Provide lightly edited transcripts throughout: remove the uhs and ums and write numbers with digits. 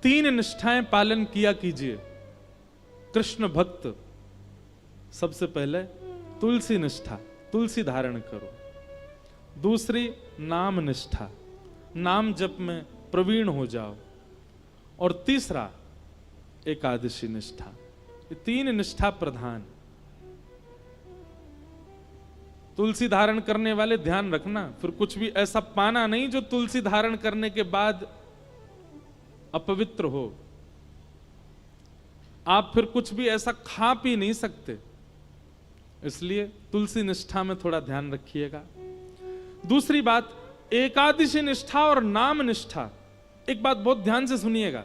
3 निष्ठाएं पालन किया कीजिए। कृष्ण भक्त, सबसे पहले तुलसी निष्ठा, तुलसी धारण करो। दूसरी नाम निष्ठा, नाम जप में प्रवीण हो जाओ। और तीसरा एकादशी निष्ठा। ये 3 निष्ठा प्रधान। तुलसी धारण करने वाले ध्यान रखना, फिर कुछ भी ऐसा पाना नहीं जो तुलसी धारण करने के बाद अपवित्र हो। आप फिर कुछ भी ऐसा खा पी नहीं सकते, इसलिए तुलसी निष्ठा में थोड़ा ध्यान रखिएगा। दूसरी बात, एकादशी निष्ठा और नाम निष्ठा। एक बात बहुत ध्यान से सुनिएगा,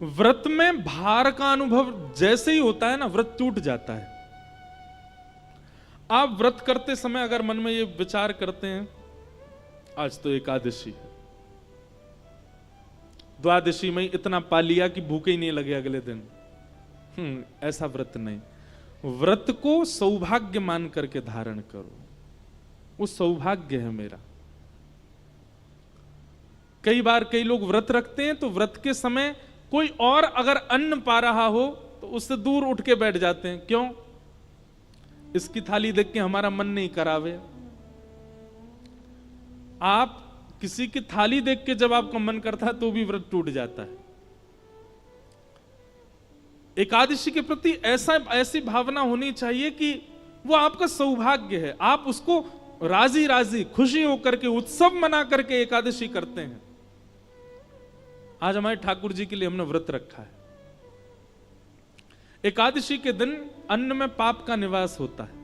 व्रत में भार का अनुभव जैसे ही होता है ना, व्रत टूट जाता है। आप व्रत करते समय अगर मन में ये विचार करते हैं, आज तो एकादशी है, द्वादशी में इतना पा लिया कि भूखे ही नहीं लगे अगले दिन, ऐसा व्रत नहीं। व्रत को सौभाग्य मान करके धारण करो, वो सौभाग्य है मेरा। कई बार कई लोग व्रत रखते हैं तो व्रत के समय कोई और अगर अन्न पा रहा हो तो उससे दूर उठ के बैठ जाते हैं। क्यों? इसकी थाली देख के हमारा मन नहीं करावे। आप किसी की थाली देख के जब आपका मन करता है तो भी व्रत टूट जाता है। एकादशी के प्रति ऐसी भावना होनी चाहिए कि वो आपका सौभाग्य है, आप उसको राजी राजी खुशी होकर के उत्सव मना करके एकादशी करते हैं। आज हमारे ठाकुर जी के लिए हमने व्रत रखा है। एकादशी के दिन अन्न में पाप का निवास होता है,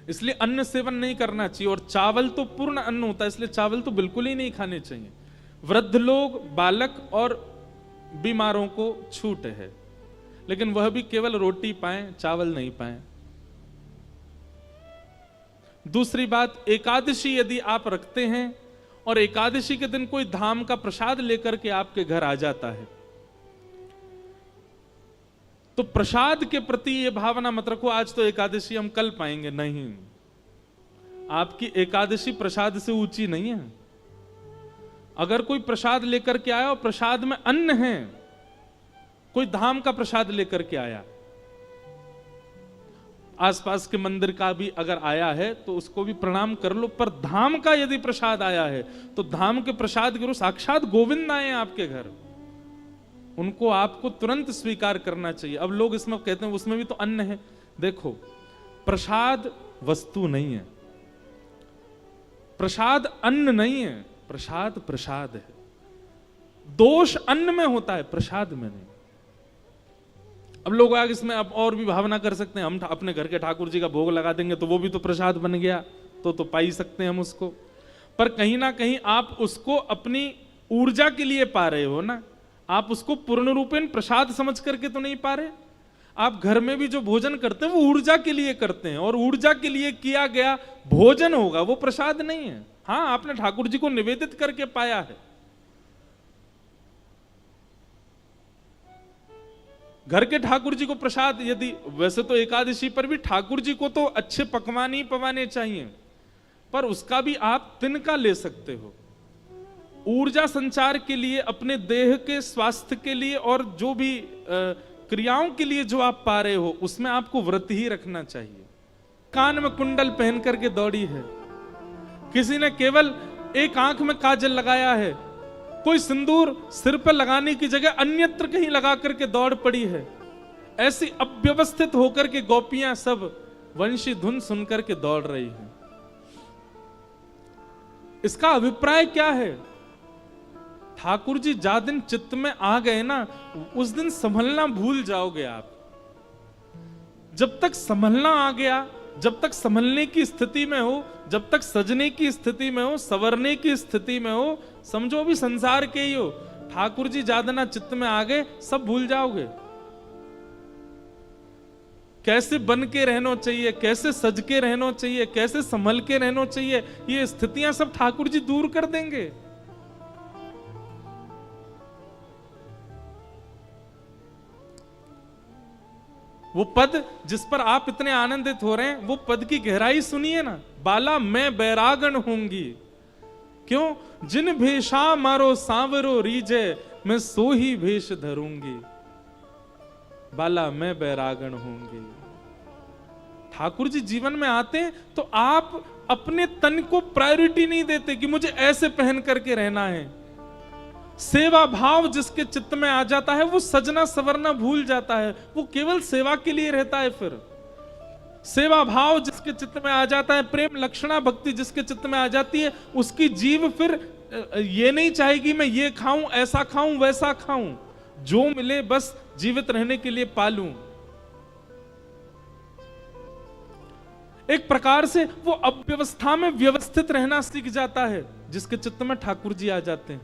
इसलिए अन्न सेवन नहीं करना चाहिए। और चावल तो पूर्ण अन्न होता है, इसलिए चावल तो बिल्कुल ही नहीं खाने चाहिए। वृद्ध लोग, बालक और बीमारों को छूट है, लेकिन वह भी केवल रोटी पाएं, चावल नहीं पाएं। दूसरी बात, एकादशी यदि आप रखते हैं और एकादशी के दिन कोई धाम का प्रसाद लेकर के आपके घर आ जाता है, तो प्रसाद के प्रति यह भावना मत रखो आज तो एकादशी हम कल पाएंगे। नहीं, आपकी एकादशी प्रसाद से ऊंची नहीं है। अगर कोई प्रसाद लेकर के आया और प्रसाद में अन्न है, कोई धाम का प्रसाद लेकर के आया, आसपास के मंदिर का भी अगर आया है तो उसको भी प्रणाम कर लो, पर धाम का यदि प्रसाद आया है तो धाम के प्रसाद के साक्षात गोविंद आए हैं आपके घर, उनको आपको तुरंत स्वीकार करना चाहिए। अब लोग इसमें कहते हैं उसमें भी तो अन्न है। देखो, प्रसाद वस्तु नहीं है, प्रसाद अन्न नहीं है, प्रसाद प्रसाद है। दोष अन्न में होता है, प्रसाद में नहीं। अब लोग आगे इसमें अब और भी भावना कर सकते हैं, हम अपने घर के ठाकुर जी का भोग लगा देंगे तो वो भी तो प्रसाद बन गया, तो पा ही सकते हैं हम उसको। पर कहीं ना कहीं आप उसको अपनी ऊर्जा के लिए पा रहे हो ना, आप उसको पूर्ण रूपेण प्रसाद समझ करके तो नहीं पा रहे। आप घर में भी जो भोजन करते हैं वो ऊर्जा के लिए करते हैं, और ऊर्जा के लिए किया गया भोजन होगा, वो प्रसाद नहीं है। हाँ, आपने ठाकुर जी को निवेदित करके पाया है। घर के ठाकुर जी को प्रसाद यदि, वैसे तो एकादशी पर भी ठाकुर जी को तो अच्छे पकवान ही पवाने चाहिए, पर उसका भी आप तिनका ले सकते हो। ऊर्जा संचार के लिए, अपने देह के स्वास्थ्य के लिए और जो भी क्रियाओं के लिए जो आप पा रहे हो, उसमें आपको व्रत ही रखना चाहिए। कान में कुंडल पहन करके दौड़ी है, किसी ने केवल एक आंख में काजल लगाया है, कोई सिंदूर सिर पर लगाने की जगह अन्यत्र कहीं लगा करके दौड़ पड़ी है। ऐसी अव्यवस्थित होकर के गोपियां सब वंशी धुन सुनकर के दौड़ रही हैं। इसका अभिप्राय क्या है? ठाकुर जी जा दिन चित्त में आ गए ना, उस दिन संभलना भूल जाओगे आप। जब तक संभलना आ गया, जब तक संभलने की स्थिति में हो, जब तक सजने की स्थिति में हो, संवरने की स्थिति में हो, समझो भी संसार के ही हो, ठाकुर जी जादना चित्त में आ गए, सब भूल जाओगे। कैसे बन के रहना चाहिए, कैसे सज के रहना चाहिए, कैसे संभल के रहना चाहिए, ये स्थितियां सब ठाकुर जी दूर कर देंगे। वो पद जिस पर आप इतने आनंदित हो रहे हैं, वो पद की गहराई सुनिए ना। बाला मैं बैरागण होंगी, क्यों? जिन भेषा मारो सांवरो रीजे, मैं सो ही भेष धरूंगी, बाला मैं बैरागण होंगी। ठाकुर जी जीवन में आते हैं तो आप अपने तन को प्रायोरिटी नहीं देते कि मुझे ऐसे पहन करके रहना है। सेवा भाव जिसके चित्त में आ जाता है वो सजना सवरना भूल जाता है, वो केवल सेवा के लिए रहता है। फिर सेवा भाव जिसके चित्त में आ जाता है, प्रेम लक्षणा भक्ति जिसके चित्त में आ जाती है, उसकी जीव फिर ये नहीं चाहेगी मैं ये खाऊं, ऐसा खाऊं, वैसा खाऊं, जो मिले बस जीवित रहने के लिए पालूं। एक प्रकार से वो अव्यवस्था में व्यवस्थित रहना सीख जाता है जिसके चित्त में ठाकुर जी आ जाते हैं।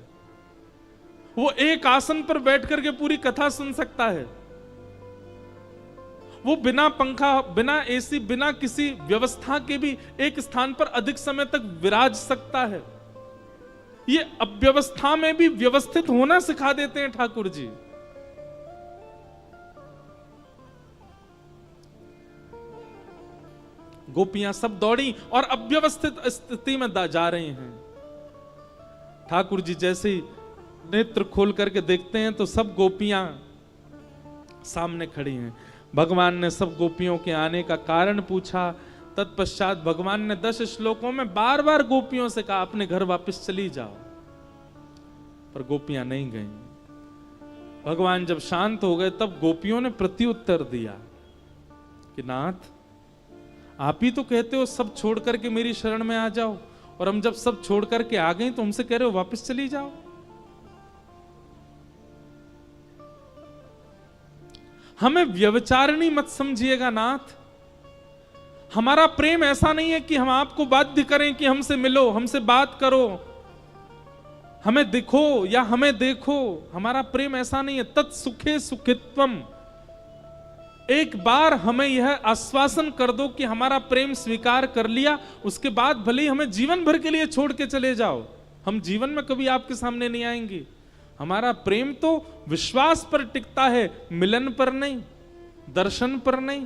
वो एक आसन पर बैठ करके पूरी कथा सुन सकता है। वो बिना पंखा, बिना एसी, बिना किसी व्यवस्था के भी एक स्थान पर अधिक समय तक विराज सकता है। ये अव्यवस्था में भी व्यवस्थित होना सिखा देते हैं ठाकुर जी। गोपियां सब दौड़ी और अव्यवस्थित स्थिति में जा रही हैं। ठाकुर जी जैसे ही नेत्र खोल करके देखते हैं तो सब गोपियां सामने खड़ी हैं। भगवान ने सब गोपियों के आने का कारण पूछा। तत्पश्चात भगवान ने 10 श्लोकों में बार बार गोपियों से कहा अपने घर वापस चली जाओ, पर गोपियां नहीं गईं। भगवान जब शांत हो गए तब गोपियों ने प्रत्युत्तर दिया कि नाथ, आप ही तो कहते हो सब छोड़ करके मेरी शरण में आ जाओ, और हम जब सब छोड़ करके आ गए तो हमसे कह रहे हो वापस चली जाओ। हमें व्यभिचारिणी मत समझिएगा नाथ। हमारा प्रेम ऐसा नहीं है कि हम आपको बाध्य करें कि हमसे मिलो, हमसे बात करो, हमें दिखो या हमें देखो। हमारा प्रेम ऐसा नहीं है। तत्सुखे सुखित्वम। एक बार हमें यह आश्वासन कर दो कि हमारा प्रेम स्वीकार कर लिया, उसके बाद भले ही हमें जीवन भर के लिए छोड़ के चले जाओ, हम जीवन में कभी आपके सामने नहीं आएंगे। हमारा प्रेम तो विश्वास पर टिकता है, मिलन पर नहीं, दर्शन पर नहीं।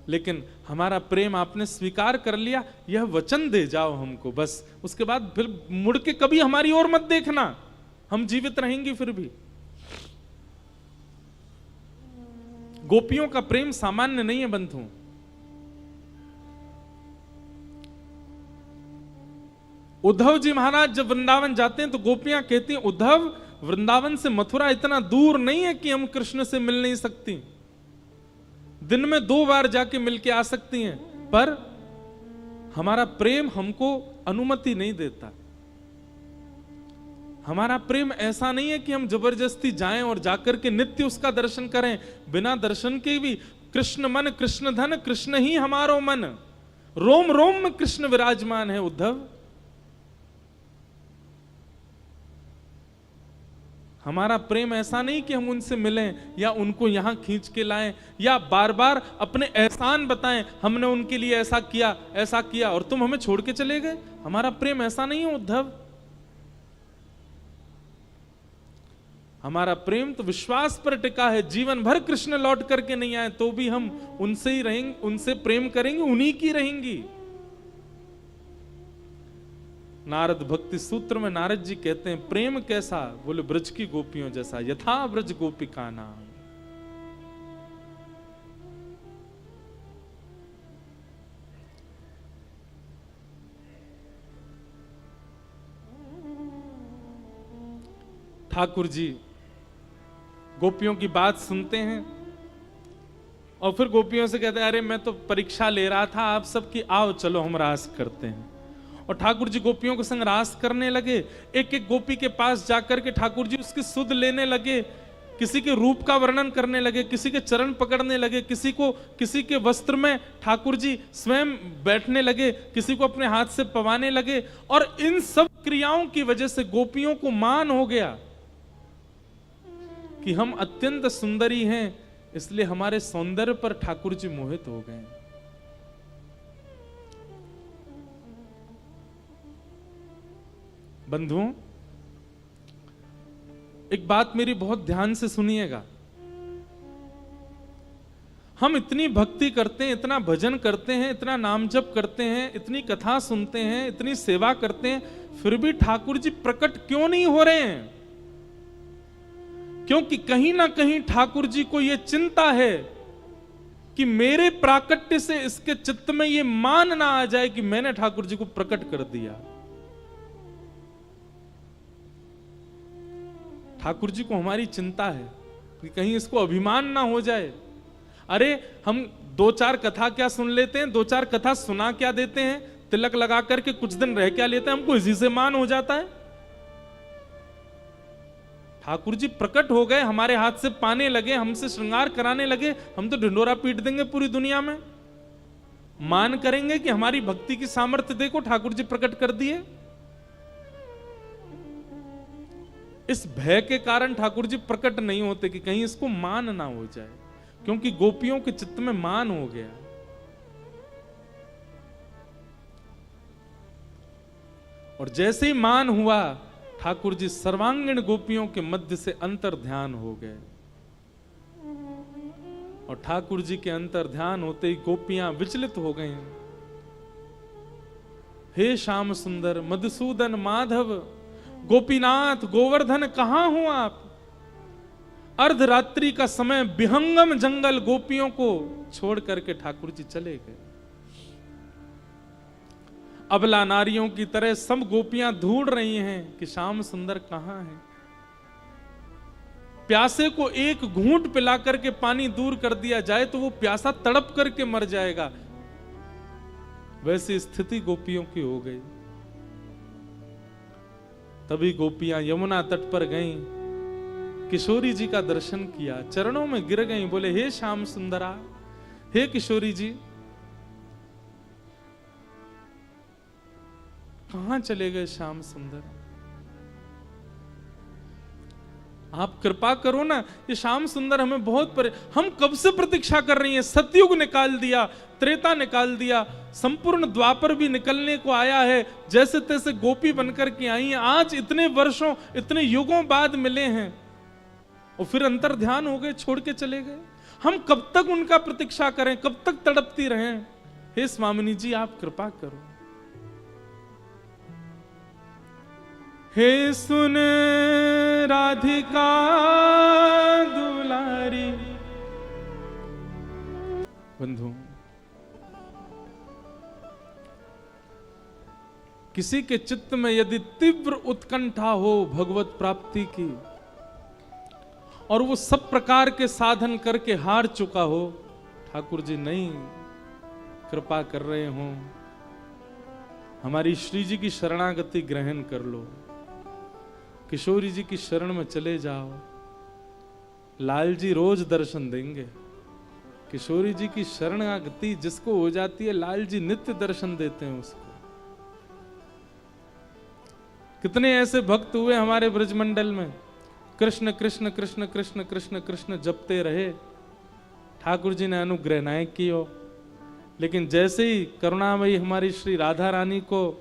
लेकिन हमारा प्रेम आपने स्वीकार कर लिया, यह वचन दे जाओ हमको बस, उसके बाद फिर मुड़ के कभी हमारी ओर मत देखना, हम जीवित रहेंगे फिर भी। गोपियों का प्रेम सामान्य नहीं है बंधु। उद्धव जी महाराज जब वृंदावन जाते हैं तो गोपियां कहती हैं उद्धव, वृंदावन से मथुरा इतना दूर नहीं है कि हम कृष्ण से मिल नहीं सकती, दिन में 2 बार जाके मिलके आ सकती हैं, पर हमारा प्रेम हमको अनुमति नहीं देता। हमारा प्रेम ऐसा नहीं है कि हम जबरदस्ती जाएं और जाकर के नित्य उसका दर्शन करें। बिना दर्शन के भी कृष्ण मन कृष्ण धन, कृष्ण ही हमारो मन, रोम रोम में कृष्ण विराजमान है उद्धव। हमारा प्रेम ऐसा नहीं कि हम उनसे मिलें या उनको यहां खींच के लाएं या बार बार अपने एहसान बताएं, हमने उनके लिए ऐसा किया और तुम हमें छोड़ के चले गए। हमारा प्रेम ऐसा नहीं है उद्धव। हमारा प्रेम तो विश्वास पर टिका है। जीवन भर कृष्ण लौट करके नहीं आए तो भी हम उनसे ही रहेंगे, उनसे प्रेम करेंगे, उन्हीं की रहेंगी। नारद भक्ति सूत्र में नारद जी कहते हैं प्रेम कैसा, बोले ब्रज की गोपियों जैसा, यथा ब्रज गोपिका नाम। ठाकुर जी गोपियों की बात सुनते हैं और फिर गोपियों से कहते हैं अरे मैं तो परीक्षा ले रहा था आप सबकी, आओ चलो हम रास करते हैं। और ठाकुर जी गोपियों के संग रास करने लगे। एक एक गोपी के पास जाकर के ठाकुर जी उसकी सुध लेने लगे, किसी के रूप का वर्णन करने लगे, किसी के चरण पकड़ने लगे, किसी के वस्त्र में ठाकुर जी स्वयं बैठने लगे, किसी को अपने हाथ से पवाने लगे। और इन सब क्रियाओं की वजह से गोपियों को मान हो गया कि हम अत्यंत सुंदरी हैं, इसलिए हमारे सौंदर्य पर ठाकुर जी मोहित हो गए। बंधुओं, एक बात मेरी बहुत ध्यान से सुनिएगा। हम इतनी भक्ति करते हैं, इतना भजन करते हैं, इतना नाम जप करते हैं, इतनी कथा सुनते हैं, इतनी सेवा करते हैं, फिर भी ठाकुर जी प्रकट क्यों नहीं हो रहे हैं? क्योंकि कहीं ना कहीं ठाकुर जी को यह चिंता है कि मेरे प्राकट्य से इसके चित्त में यह मान ना आ जाए कि मैंने ठाकुर जी को प्रकट कर दिया। ठाकुर जी को हमारी चिंता है कि कहीं इसको अभिमान ना हो जाए। अरे हम 2-4 कथा क्या सुन लेते हैं, 2-4 कथा सुना क्या देते हैं, तिलक लगा करके कुछ दिन रह क्या लेते हैं, हमको इसी से मान हो जाता है। ठाकुर जी प्रकट हो गए, हमारे हाथ से पाने लगे, हमसे श्रृंगार कराने लगे, हम तो ढिंडोरा पीट देंगे पूरी दुनिया में। मान करेंगे कि हमारी भक्ति की सामर्थ्य देखो, ठाकुर जी प्रकट कर दिए। इस भय के कारण ठाकुर जी प्रकट नहीं होते कि कहीं इसको मान ना हो जाए, क्योंकि गोपियों के चित्त में मान हो गया। और जैसे ही मान हुआ, ठाकुर जी सर्वांगीण गोपियों के मध्य से अंतर ध्यान हो गए। और ठाकुर जी के अंतर ध्यान होते ही गोपियां विचलित हो गई। हे श्याम सुंदर मधुसूदन माधव, गोपीनाथ गोवर्धन, कहां हो आप? अर्धरात्रि का समय विहंगम जंगल गोपियों को छोड़ करके ठाकुर जी चले गए। अबला नारियों की तरह सब गोपियां ढूंढ रही हैं कि श्याम सुंदर कहां है। प्यासे को एक घूंट पिला करके पानी दूर कर दिया जाए तो वो प्यासा तड़प करके मर जाएगा, वैसी स्थिति गोपियों की हो गई। तभी गोपियां यमुना तट पर गईं, किशोरी जी का दर्शन किया, चरणों में गिर गईं, बोले हे श्याम सुंदरा, हे किशोरी जी, कहां चले गए श्याम सुंदर? आप कृपा करो ना, ये श्याम सुंदर हमें बहुत हम कब से प्रतीक्षा कर रही हैं। सतयुग निकाल दिया, त्रेता निकाल दिया, संपूर्ण द्वापर भी निकलने को आया है, जैसे तैसे गोपी बनकर के आई हैं। आज इतने वर्षों, इतने युगों बाद मिले हैं और फिर अंतर ध्यान हो गए, छोड़ के चले गए। हम कब तक उनका प्रतीक्षा करें, कब तक तड़पती रहें? हे स्वामिनी जी, आप कृपा करो। हे सुन राधिका दुलारी। बंधु, किसी के चित्त में यदि तीव्र उत्कंठा हो भगवत प्राप्ति की, और वो सब प्रकार के साधन करके हार चुका हो, ठाकुर जी नहीं कृपा कर रहे हो, हमारी श्री जी की शरणागति ग्रहण कर लो, किशोरी जी की शरण में चले जाओ, लाल जी रोज दर्शन देंगे। किशोरी जी की शरणागति जिसको हो जाती है, लाल जी नित्य दर्शन देते हैं उसको। कितने ऐसे भक्त हुए हमारे ब्रजमंडल में, कृष्ण कृष्ण कृष्ण कृष्ण कृष्ण कृष्ण जपते रहे, ठाकुर जी ने अनुग्रह नहीं किया। लेकिन जैसे ही करुणामयी हमारी श्री राधा रानी को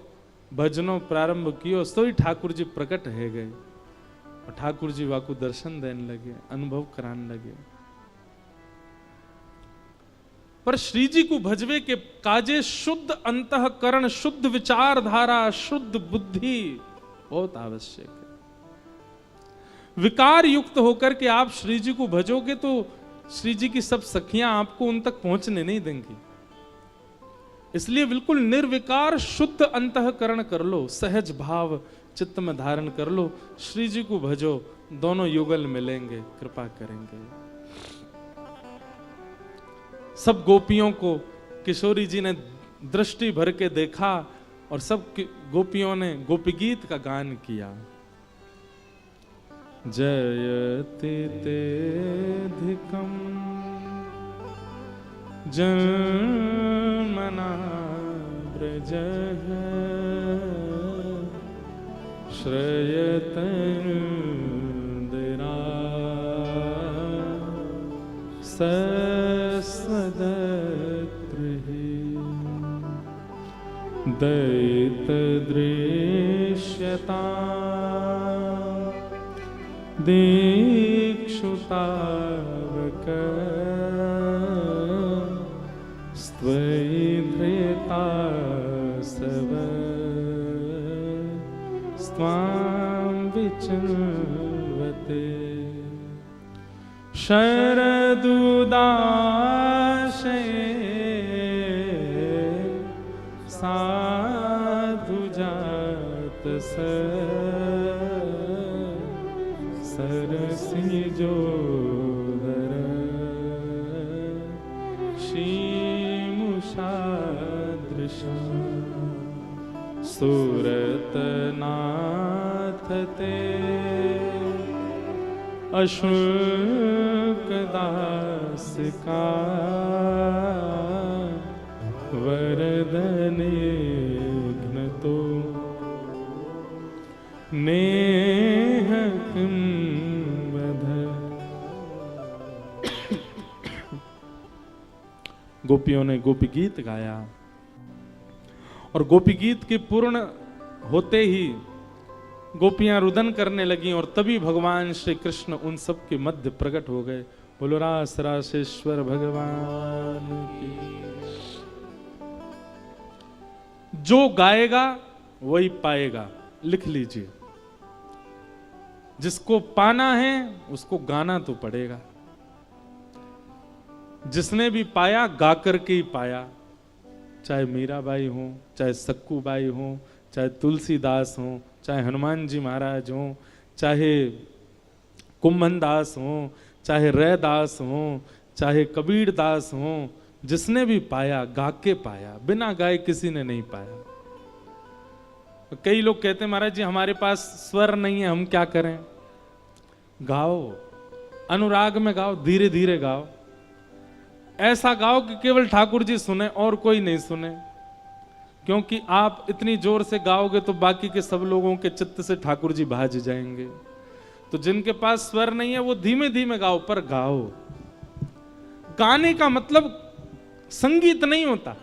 भजनों प्रारंभ कियो, सो ही ठाकुर जी प्रकट है गए और ठाकुर जी वाकु दर्शन देने लगे, अनुभव कराने लगे। पर श्री जी को भजवे के काजे शुद्ध अंतःकरण, शुद्ध विचारधारा, शुद्ध बुद्धि बहुत आवश्यक है। विकार युक्त होकर के आप श्री जी को भजोगे तो श्री जी की सब सखियां आपको उन तक पहुंचने नहीं देंगी। इसलिए बिल्कुल निर्विकार शुद्ध अंतःकरण कर लो, सहज भाव चित्त में धारण कर लो, श्री जी को भजो, दोनों युगल मिलेंगे, कृपा करेंगे। सब गोपियों को किशोरी जी ने दृष्टि भर के देखा और सब गोपियों ने गोपी गीत का गान किया। जयति तेधिकम जन्मना व्रजः श्रयतनुदिरा सस्वदत्रिः दैतदृश्यता दीक्षुतावक स्वाम विचिन्वते शरदुदाशये साधु जात सरसिजोदर शीमुषादृशा सुरतनाथ ते अशुल्कदास का वरदने घ्नतो नेह किं वद। गोपियों ने गोपी गीत गाया और गोपी गीत के पूर्ण होते ही गोपियां रुदन करने लगी और तभी भगवान श्री कृष्ण उन सब के मध्य प्रकट हो गए। बोलो रास रासेश्वर भगवान की। जो गाएगा वही पाएगा, लिख लीजिए। जिसको पाना है उसको गाना तो पड़ेगा। जिसने भी पाया गा करके ही पाया, चाहे मीराबाई हो, चाहे सक्कूबाई हो, चाहे तुलसीदास हो, चाहे हनुमान जी महाराज हो, चाहे कुंभन दास हो, चाहे रैदास हो, चाहे कबीर दास हो, जिसने भी पाया गा के पाया, बिना गाए किसी ने नहीं पाया। कई लोग कहते हैं महाराज जी हमारे पास स्वर नहीं है, हम क्या करें? गाओ, अनुराग में गाओ, धीरे धीरे गाओ, ऐसा गाओ कि केवल ठाकुर जी सुने और कोई नहीं सुने। क्योंकि आप इतनी जोर से गाओगे तो बाकी के सब लोगों के चित्त से ठाकुर जी भाज जाएंगे। तो जिनके पास स्वर नहीं है वो धीमे धीमे गाओ, पर गाओ। गाने का मतलब संगीत नहीं होता,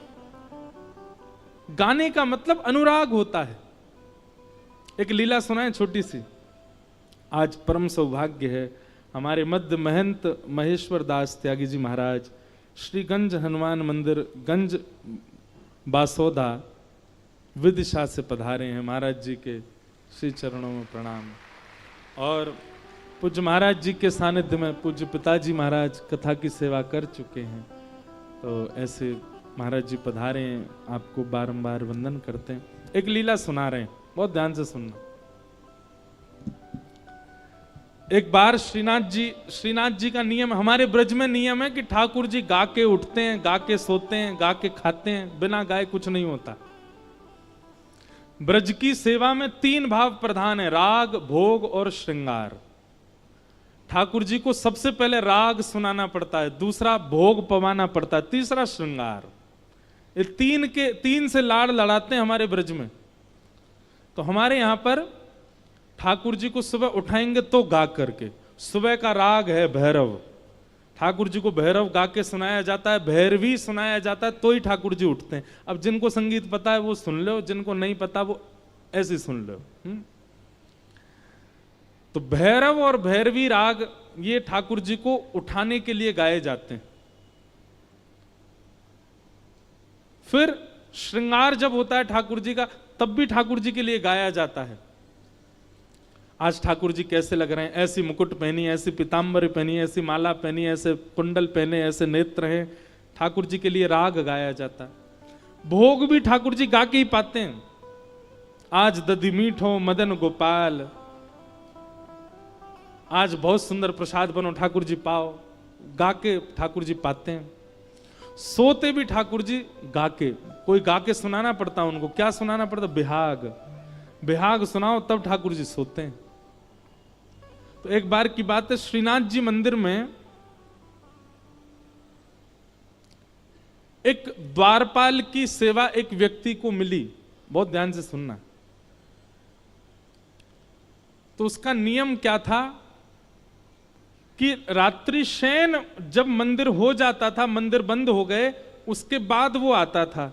गाने का मतलब अनुराग होता है। एक लीला सुनाए छोटी सी। आज परम सौभाग्य है, हमारे मध्य महंत महेश्वर दास त्यागी जी महाराज श्री गंज हनुमान मंदिर गंज बासोदा विदिशा से पधारे हैं। महाराज जी के श्री चरणों में प्रणाम। और पूज्य महाराज जी के सानिध्य में पूज्य पिताजी महाराज कथा की सेवा कर चुके हैं, तो ऐसे महाराज जी पधारे हैं, आपको बारंबार वंदन करते हैं। एक लीला सुना रहे हैं, बहुत ध्यान से सुनना। एक बार श्रीनाथ जी का नियम, हमारे ब्रज में नियम है कि ठाकुर जी गा के उठते हैं, गा के सोते हैं, गा के खाते हैं, बिना गाए कुछ नहीं होता। ब्रज की सेवा में 3 भाव प्रधान है, राग, भोग और श्रृंगार। ठाकुर जी को सबसे पहले राग सुनाना पड़ता है, दूसरा भोग पवाना पड़ता है, तीसरा श्रृंगार। ये 3 से लाड़ लड़ाते हैं हमारे ब्रज में। तो हमारे यहां पर ठाकुर जी को सुबह उठाएंगे तो गा करके। सुबह का राग है भैरव, ठाकुर जी को भैरव गा के सुनाया जाता है, भैरवी सुनाया जाता है, तो ही ठाकुर जी उठते हैं। अब जिनको संगीत पता है वो सुन लो, जिनको नहीं पता वो ऐसे सुन लो। तो भैरव और भैरवी राग ये ठाकुर जी को उठाने के लिए गाए जाते हैं। फिर श्रृंगार जब होता है ठाकुर जी का, तब भी ठाकुर जी के लिए गाया जाता है। आज ठाकुर जी कैसे लग रहे हैं, ऐसी मुकुट पहनी, ऐसी पीताम्बरी पहनी, ऐसी माला पहनी, ऐसे कुंडल पहने, ऐसे नेत्र हैं, ठाकुर जी के लिए राग गाया जाता है। भोग भी ठाकुर जी गा के ही पाते हैं। आज दधि मीठो मदन गोपाल, आज बहुत सुंदर प्रसाद बनो, ठाकुर जी पाओ, गा के ठाकुर जी पाते हैं। सोते भी ठाकुर जी गा के, कोई गा के सुनाना पड़ता उनको। क्या सुनाना पड़ता? बिहाग। बिहाग सुनाओ तब ठाकुर जी सोते हैं। तो एक बार की बात है, श्रीनाथ जी मंदिर में एक द्वारपाल की सेवा एक व्यक्ति को मिली। बहुत ध्यान से सुनना। तो उसका नियम क्या था कि रात्रि शयन जब मंदिर हो जाता था, मंदिर बंद हो गए, उसके बाद वो आता था।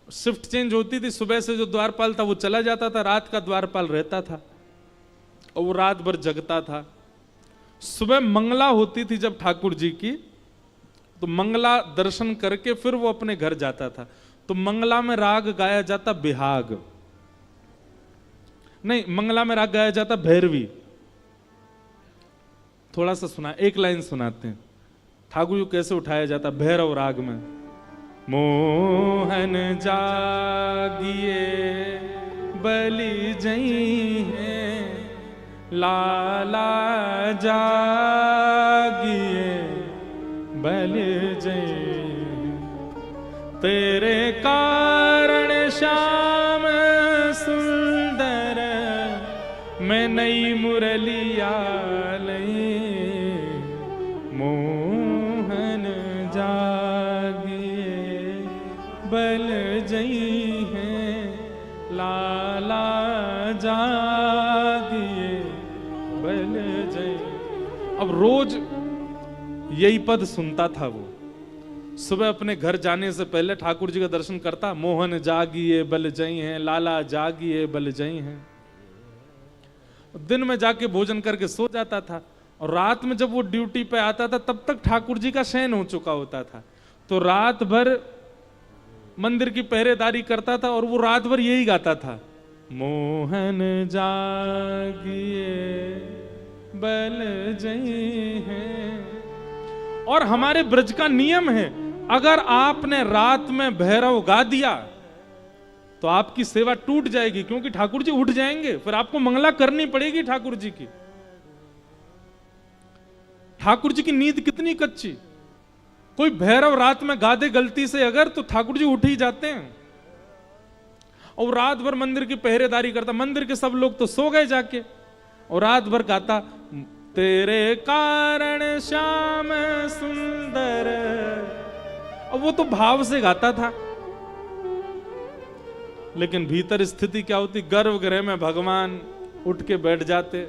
शिफ्ट चेंज होती थी, सुबह से जो द्वारपाल था वो चला जाता था, रात का द्वारपाल रहता था और वो रात भर जगता था। सुबह मंगला होती थी जब ठाकुर जी की, तो मंगला दर्शन करके फिर वो अपने घर जाता था। तो मंगला में राग गाया जाता बिहाग। नहीं, मंगला में राग गाया जाता भैरवी। थोड़ा सा सुना, एक लाइन सुनाते हैं ठाकुर जी कैसे उठाया जाता भैरव राग में। मोहन जागिए बलि जई है, लाला जागिए बलि जई, तेरे कारण श्याम सुंदर, मैं नई मुरलिया लई, मोहन जागिए बल जई है, लाला जागिए बल जई। अब रोज यही पद सुनता था वो। सुबह अपने घर जाने से पहले ठाकुर जी का दर्शन करता, मोहन जागिए बल जई हैं, लाला जागिए बल जई हैं। दिन में जाके भोजन करके सो जाता था, और रात में जब वो ड्यूटी पे आता था तब तक ठाकुर जी का शयन हो चुका होता था। तो रात भर मंदिर की पहरेदारी करता था और वो रात भर यही गाता था, मोहन जागिए बल जई हैं। और हमारे ब्रज का नियम है, अगर आपने रात में भैरव गा दिया तो आपकी सेवा टूट जाएगी, क्योंकि ठाकुर जी उठ जाएंगे, फिर आपको मंगला करनी पड़ेगी ठाकुर जी की। ठाकुर जी की नींद कितनी कच्ची, कोई भैरव रात में गा दे गलती से अगर, तो ठाकुर जी उठ ही जाते हैं। और रात भर मंदिर की पहरेदारी करता, मंदिर के सब लोग तो सो गए जाके, और रात भर गाता, तेरे कारण श्याम सुंदर। और वो तो भाव से गाता था, लेकिन भीतर स्थिति क्या होती, गर्भगृह में भगवान उठ के बैठ जाते।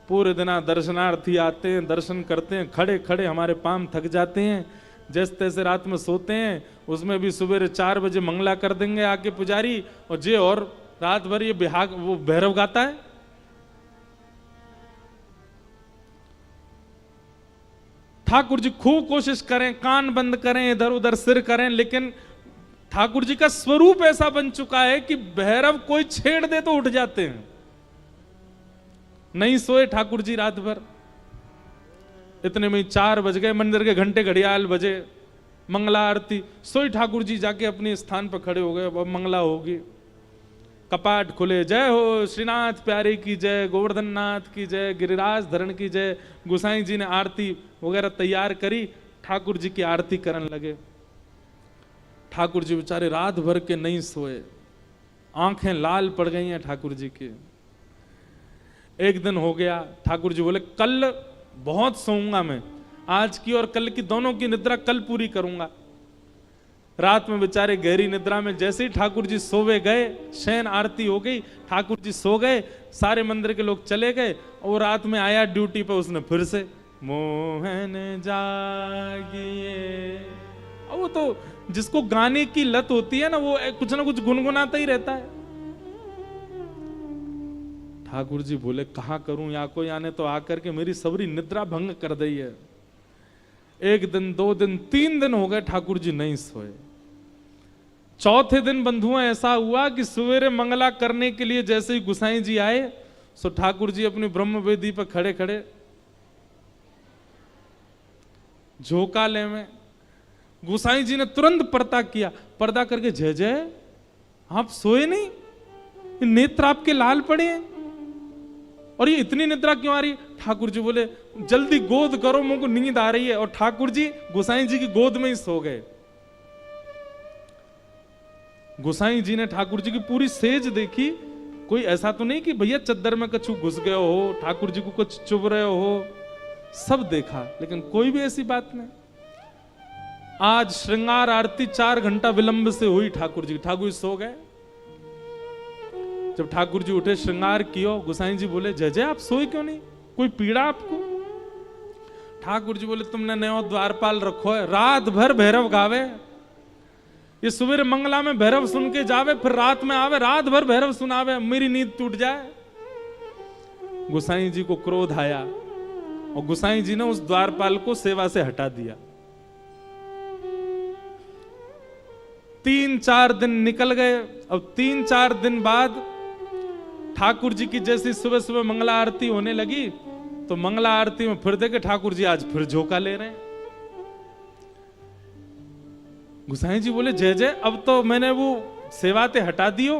पूरे दिन दर्शनार्थी आते हैं, दर्शन करते हैं, खड़े खड़े हमारे पांव थक जाते हैं, जैसे तैसे रात में सोते हैं। उसमें भी सुबह 4 बजे मंगला कर देंगे आके पुजारी, और जे और रात भर ये बिहाग वो भैरव गाता है। ठाकुर जी खूब कोशिश करें, कान बंद करें, इधर उधर सिर करें, लेकिन ठाकुर जी का स्वरूप ऐसा बन चुका है कि भैरव कोई छेड़ दे तो उठ जाते हैं। नहीं सोए ठाकुर जी रात भर। इतने में 4 बज गए, मंदिर के घंटे घड़ियाल बजे, मंगला आरती। सोई ठाकुर जी जाके अपने स्थान पर खड़े हो गए, अब मंगला होगी। कपाट खुले, जय हो श्रीनाथ प्यारे की जय, गोवर्धन नाथ की जय, गिरिराज धरण की जय। गोसाई जी ने आरती वगैरह तैयार करी, ठाकुर जी की आरती करने लगे। ठाकुर जी बेचारे रात भर के नहीं सोए, आंखें लाल पड़ गई हैं ठाकुर जी की। एक दिन हो गया, ठाकुर जी बोले कल बहुत सोऊंगा मैं, आज की और कल की दोनों की निद्रा कल पूरी करूंगा। रात में बेचारे गहरी निद्रा में, जैसे ही ठाकुर जी सोवे गए, शयन आरती हो गई, ठाकुर जी सो गए, सारे मंदिर के लोग चले गए, और रात में आया ड्यूटी पे, उसने फिर से मोहन जागिए। और वो तो जिसको गाने की लत होती है ना, वो कुछ ना कुछ गुनगुनाता ही रहता है। ठाकुर जी बोले कहां करूं, या कोई आने तो आकर के मेरी सबरी निद्रा भंग कर दी है। 1 दिन 2 दिन 3 दिन हो गए, ठाकुर जी नहीं सोए। चौथे दिन बंधुओं ऐसा हुआ कि सवेरे मंगला करने के लिए जैसे ही गुसाई जी आए, सो ठाकुर जी अपनी ब्रह्म वेदी पर खड़े खड़े झोंकाले में। गुसाई जी ने तुरंत पर्दा किया, पर्दा करके, जय जय आप सोए नहीं, नेत्र आपके लाल पड़े हैं, और ये इतनी निद्रा क्यों आ रही है? ठाकुर जी बोले जल्दी गोद करो, मुझको नींद आ रही है। और ठाकुर जी गोसाई जी की गोद में ही सो गए। गोसाई जी ने ठाकुर जी की पूरी सेज देखी, कोई ऐसा तो नहीं कि भैया चद्दर में कछु घुस गए हो, ठाकुर जी को कुछ चुभ रहे हो, सब देखा, लेकिन कोई भी ऐसी बात नहीं। आज श्रृंगार आरती 4 घंटा विलंब से हुई ठाकुर जी सो गए। जब ठाकुर जी उठे, श्रृंगार कियो, गोसाई जी बोले जय जय आप सोए क्यों नहीं, कोई पीड़ा आपको? ठाकुर जी बोले तुमने नयो द्वारपाल रखो है, रात भर भैरव गावे, ये सुबह मंगला में भैरव सुन के जावे, फिर रात में आवे, रात भर भैरव सुनावे, मेरी नींद टूट जाए। गोसाई जी को क्रोध आया, और गोसाई जी ने उस द्वारपाल को सेवा से हटा दिया। 3-4 दिन निकल गए। अब 3-4 दिन बाद ठाकुर जी की जैसी सुबह सुबह मंगला आरती होने लगी तो मंगला आरती में फिर देखे ठाकुर जी आज फिर झोंका ले रहे हैं। गुसाई जी बोले जय जय, अब तो मैंने वो सेवाते हटा दियो,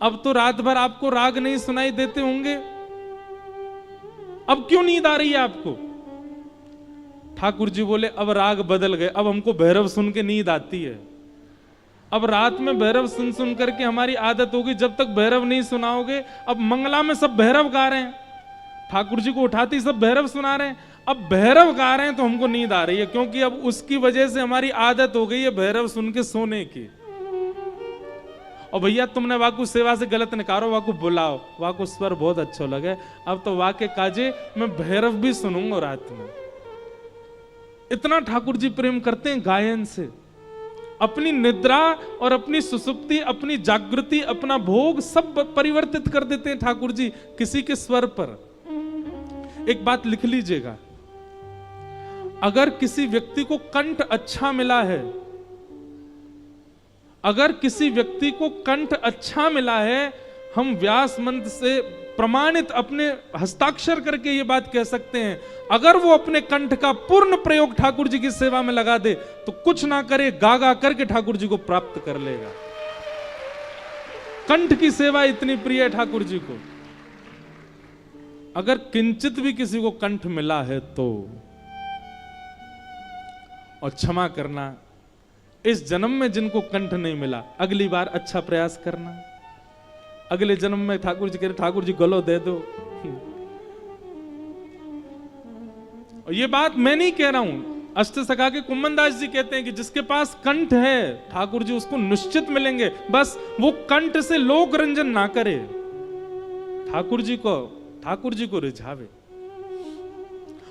अब तो रात भर आपको राग नहीं सुनाई देते होंगे, अब क्यों नींद आ रही है आपको? ठाकुर जी बोले अब राग बदल गए, अब हमको भैरव सुन के नींद आती है। अब रात में भैरव सुन सुन करके हमारी आदत होगी, जब तक भैरव नहीं सुनाओगे। अब मंगला में सब भैरव गा रहे हैं, ठाकुर जी को उठाते ही सब भैरव सुना रहे हैं, अब भैरव गा रहे हैं तो हमको नींद आ रही है, क्योंकि अब उसकी वजह से हमारी आदत हो गई है भैरव सुन के सोने की। और भैया तुमने वाकु सेवा से गलत निकारो, वाकु बुलाओ, वाकु स्वर बहुत अच्छा लगे, अब तो वाके काजे मैं भैरव भी सुनूंगा रात में। इतना ठाकुर जी प्रेम करते हैं गायन से। अपनी निद्रा और अपनी सुसुप्ति, अपनी जागृति, अपना भोग सब परिवर्तित कर देते हैं ठाकुर जी किसी के स्वर पर। एक बात लिख लीजिएगा, अगर किसी व्यक्ति को कंठ अच्छा मिला है, अगर किसी व्यक्ति को कंठ अच्छा मिला है, हम व्यास मंत्र से प्रमाणित अपने हस्ताक्षर करके ये बात कह सकते हैं, अगर वो अपने कंठ का पूर्ण प्रयोग ठाकुर जी की सेवा में लगा दे तो कुछ ना करे गा गा करके ठाकुर जी को प्राप्त कर लेगा। कंठ की सेवा इतनी प्रिय है ठाकुर जी को। अगर किंचित भी किसी को कंठ मिला है तो, और क्षमा करना, इस जन्म में जिनको कंठ नहीं मिला अगली बार अच्छा प्रयास करना। अगले जन्म में ठाकुर जी कह रहे ठाकुर जी गलो दे दो। और ये बात मैं नहीं कह रहा हूं, अष्टसखा के कुम्मनदास जी कहते हैं कि जिसके पास कंठ है ठाकुर जी उसको निश्चित मिलेंगे, बस वो कंठ से लोक रंजन ना करे, ठाकुर जी को रिझावे।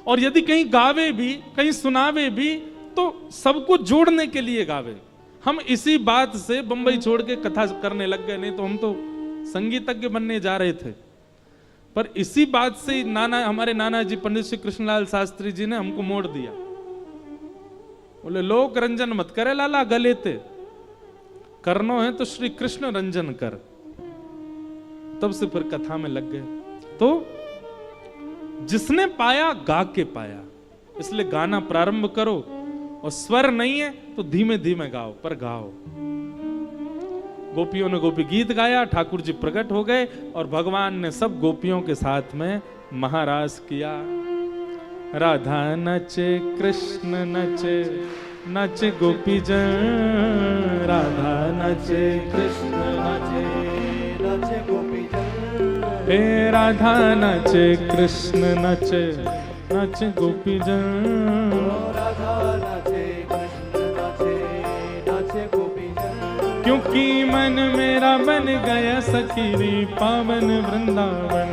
और यदि कहीं गावे भी, कहीं सुनावे भी, तो सबको जोड़ने के लिए गावे। हम इसी बात से बंबई छोड़ के कथा करने लग गए, नहीं तो हम तो संगीतज्ञ बनने जा रहे थे। पर इसी बात से हमारे नाना जी पंडित श्री कृष्णलाल शास्त्री जी ने हमको मोड़ दिया। बोले लोक रंजन मत करे लाला, गले ते करनो है तो श्री कृष्ण रंजन कर। तब से फिर कथा में लग गए। तो जिसने पाया गा के पाया, इसलिए गाना प्रारंभ करो, और स्वर नहीं है तो धीमे धीमे गाओ, पर गाओ। गोपियों ने गोपी गीत गाया, ठाकुर जी प्रकट हो गए और भगवान ने सब गोपियों के साथ में महारास किया। राधा नचे कृष्ण नचे, नचे गोपी जन, राधा नचे कृष्ण नचे, नचे गोपी जन, हे राधा नचे कृष्ण नचे, नचे गोपी जन, राधा नचे कृष्ण नचे, नचे गोपी जन, क्योंकि मन मेरा बन गया सखीरी पावन वृंदावन।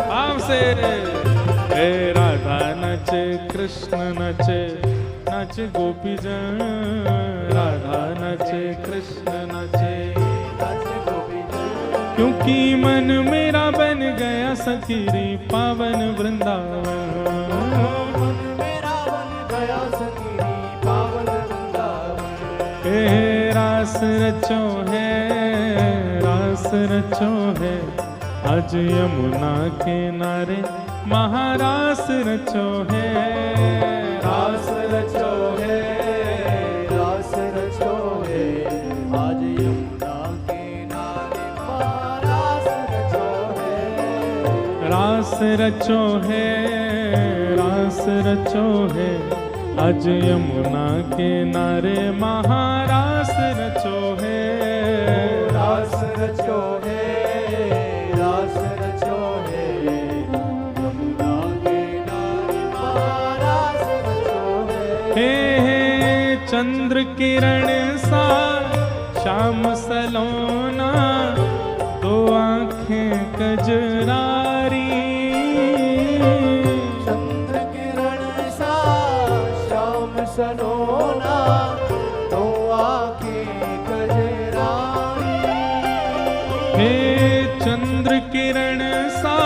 भाव से हे राधा नचे कृष्ण नचे, नचे गोपी जन, राधा नचे कृष्ण नचे, नचे गोपी जन, क्योंकि मन मेरा बन गया सखीरी पावन वृंदावन। रास रचो है, रास रचो है, आज यमुना किनारे महारास रचो है, रास रचो है, रास रचो है, आज यमुना किनारे महारास रचो है, रास रचो है, रास रचो है, आज यमुना किनारे महारास रचो है, रास रचो है, रास रचो है, यमुना किनारे महारास रचो है। हे चंद्र किरण सा श्याम सलोना, दो आंखें कजरारी, सलोना, तो आंखें कजरारी, हे चंद्र किरण सा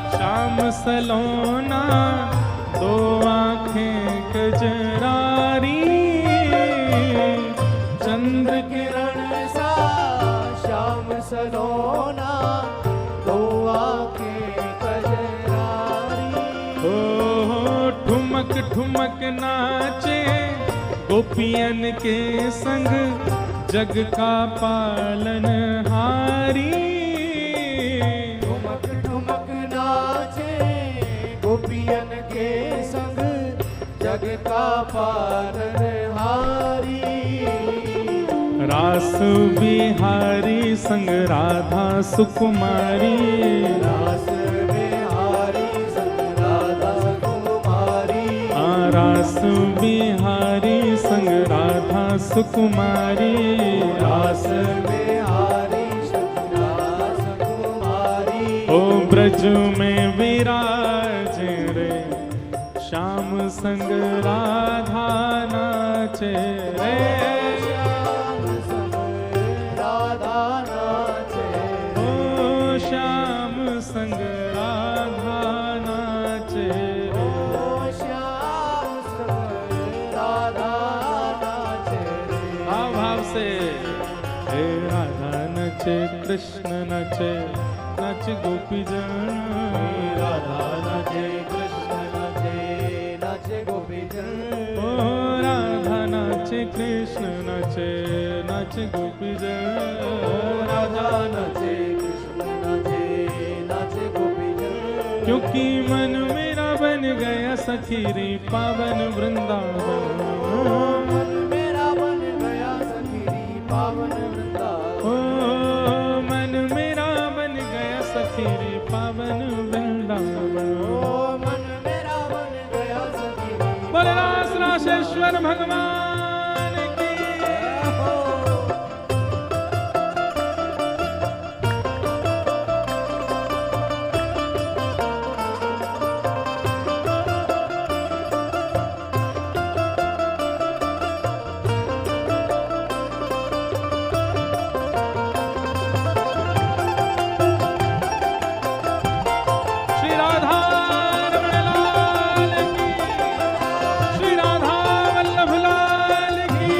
श्याम सलोना, तो आंखें कजरारी, चंद्र किरण ठुमक नाचे गोपियन के संग जग का पालन हारी। ठुमक ठुमक नाचे गोपियन के संग जग का पालनहारी। रास बिहारी संग राधा सुकुमारी। रास बिहारी संग राधा सुकुमारी। रास बिहारी संग राधा सुकुमारी। रास बिहारी संग राधा सुकुमारी। ओ ब्रज में विराज रे श्याम संग राधा नाचे रे। श्याम संग राधा नाचे। ओ श्याम संग राधा नाचे रे। ओ श्याम संग राधा नाचे। भाव से हे राधा नचे कृष्ण नचे नच गोपी जन। राधा नाचे कृष्ण नाचे नाच गोपी जन। ओ राधा नाचे कृष्ण नचे नच गोपी जन। राधा नाचे कृष्ण नाचे नाच गोपी जन। क्योंकि मन मेरा बन गया सखी रे पावन वृंदावन। मन मेरा बन गया सखी पावन वृंदावन। ओ मन मेरा बन गया सखी रे पावन वृंदावन। ओ मन मेरा बन गया सखी। बोले रास राशेश्वर भगवान की। श्री राधा रमण लाल की। श्री राधा वल्लभ लाल की।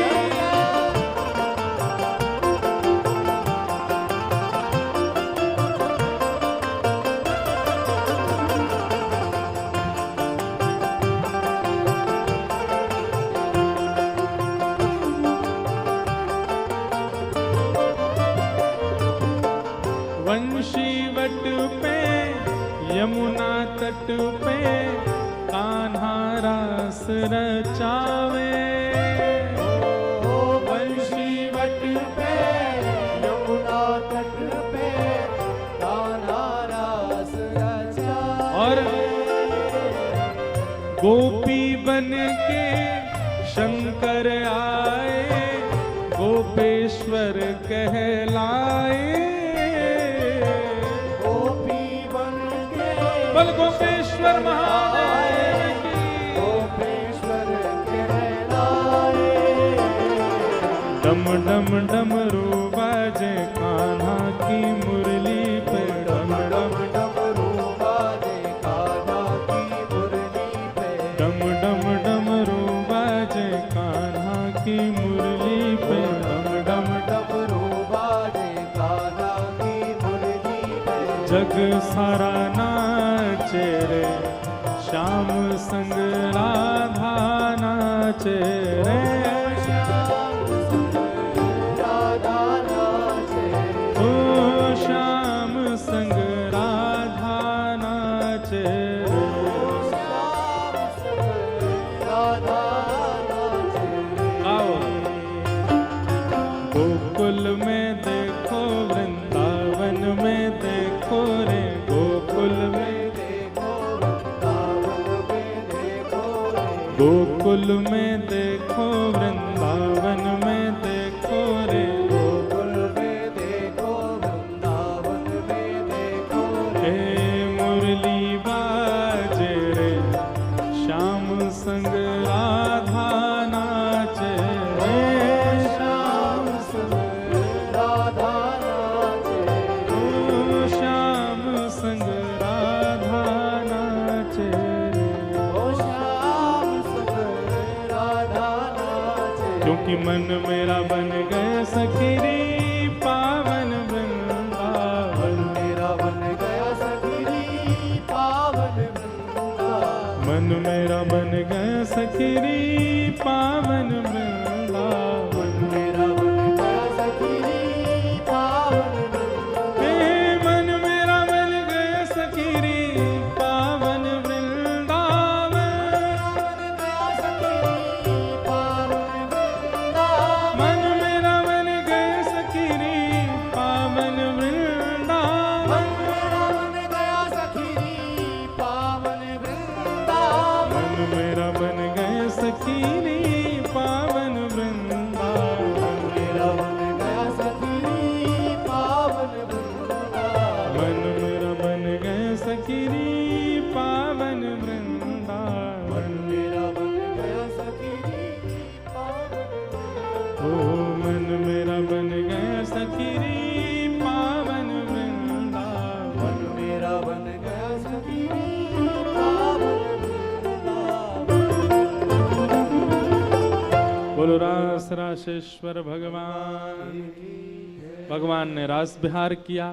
वंशी वट पे यमुना तट पे कान्हा रास रचावे। ओ बंशी वट पे यमुना तट पे कान्हा रास रचावे। और गोपी बन के शंकर आए गोपेश्वर कहलाए। गोपी बन के बल गोपेश्वर महादेव की। गोपेश्वर कहलाए। डम डम डमरू बाजे कान्हा की मुरली पे। डम डम डमरू बाजे कान्हा की मुरली पे। डम डम डमरू बाजे कान्हा की मुरली पे। डम डम डमरू बाजे कान्हा की मुरली पे। जग सारा नाचे रे श्याम संग राधा नाचे रे। श्याम संग राधा नाचे। ओ श्याम संग राधा नाचे रे। श्याम संग राधा नाचे। आओ गोकुल में देखो वृंदावन में देखो रे। गोकुल में देखो वृंदावन में देखो रे। गोकुल में देखो वृंदावन में देखो रे। गोकुल में देखो वृंदावन में देखो रे। हे मुरली बाजे रे श्याम संग राधा नाचे रे। श्याम संग राधा नाचे। ओ श्याम संग राधा नाचे रे। ओ श्याम संग राधा नाचे। क्योंकि मन मेरा बन गया सखी रे पावन वृंदावन। मेरा बन गया सखी पावन वृंदावन। मन मेरा बन गया सखी सखीरी पावन वृंदावन। मेरा बन गया सखीरी पावन वृंदावन। मन मेरा बन गया सखीरी पावन वृंदावन। मन मेरा बन गया सखीरी पावन वृंदावन। मन मेरा बन गया सखीरी पावन वृंदावन। मेरा बन गया सखीरी पावन वृंदावन। मन मेरा बन गया सखीरी पावन वृंदावन। मेरा बन गया सखीरी पावन ओ मन मेरा बन गया सखीरी पावन वृंदावन। मेरा बन गया सखीरी पावन वृंदावन। बोलो रास राशेश्वर भगवान। भगवान ने रास विहार किया।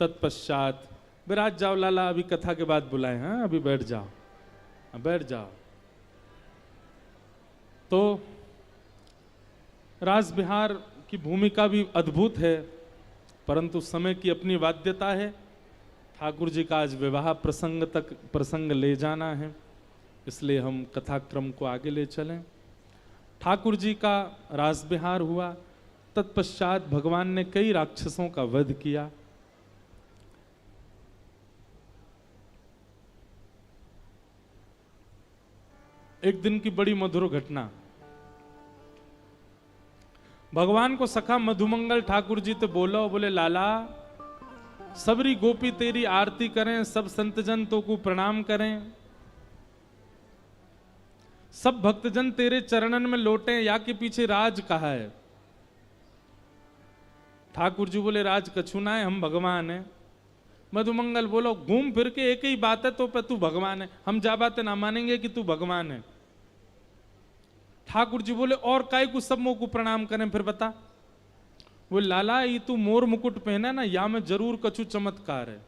तत्पश्चात विराज जाओ लाला, अभी कथा के बाद बुलाए। हाँ अभी बैठ जाओ, बैठ जाओ। तो रास विहार की भूमिका भी अद्भुत है, परंतु समय की अपनी बाध्यता है। ठाकुर जी का आज विवाह प्रसंग तक प्रसंग ले जाना है, इसलिए हम कथाक्रम को आगे ले चलें। ठाकुर जी का रास विहार हुआ। तत्पश्चात भगवान ने कई राक्षसों का वध किया। एक दिन की बड़ी मधुर घटना। भगवान को सखा मधुमंगल ठाकुर जी तो बोलो, बोले लाला सबरी गोपी तेरी आरती करें, सब संतजन तो को प्रणाम करें, सब भक्तजन तेरे चरणन में लौटे, या के पीछे राज कहा है। ठाकुर जी बोले राज कछु ना है, हम भगवान है। मधुमंगल बोलो घूम फिर के एक ही बात है, तो पे तू भगवान है, हम जा बातें ना मानेंगे कि तू भगवान है। ठाकुर जी बोले और काय को सब मोह को प्रणाम करें, फिर बता। वो लाला ये तू मोर मुकुट पहना ना, या में जरूर कछु चमत्कार है।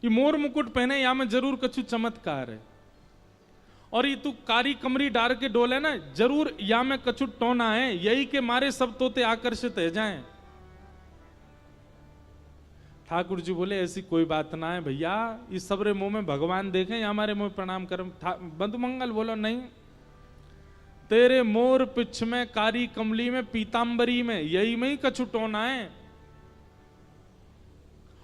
ये मोर मुकुट पहने या में जरूर कछु चमत्कार है। और ये तू कारी कमरी डार के डोले ना, जरूर या में कछु टोना है, यही के मारे सब तोते आकर्षित है जाएं। ठाकुर जी बोले ऐसी कोई बात ना है भैया, इस सबरे मुंह में भगवान देखें या हमारे मुंह प्रणाम कर। मधुमंगल बोलो नहीं, तेरे मोर पिछ में, कारी कमली में, पीतांबरी में, यही में ही कछु टोना है।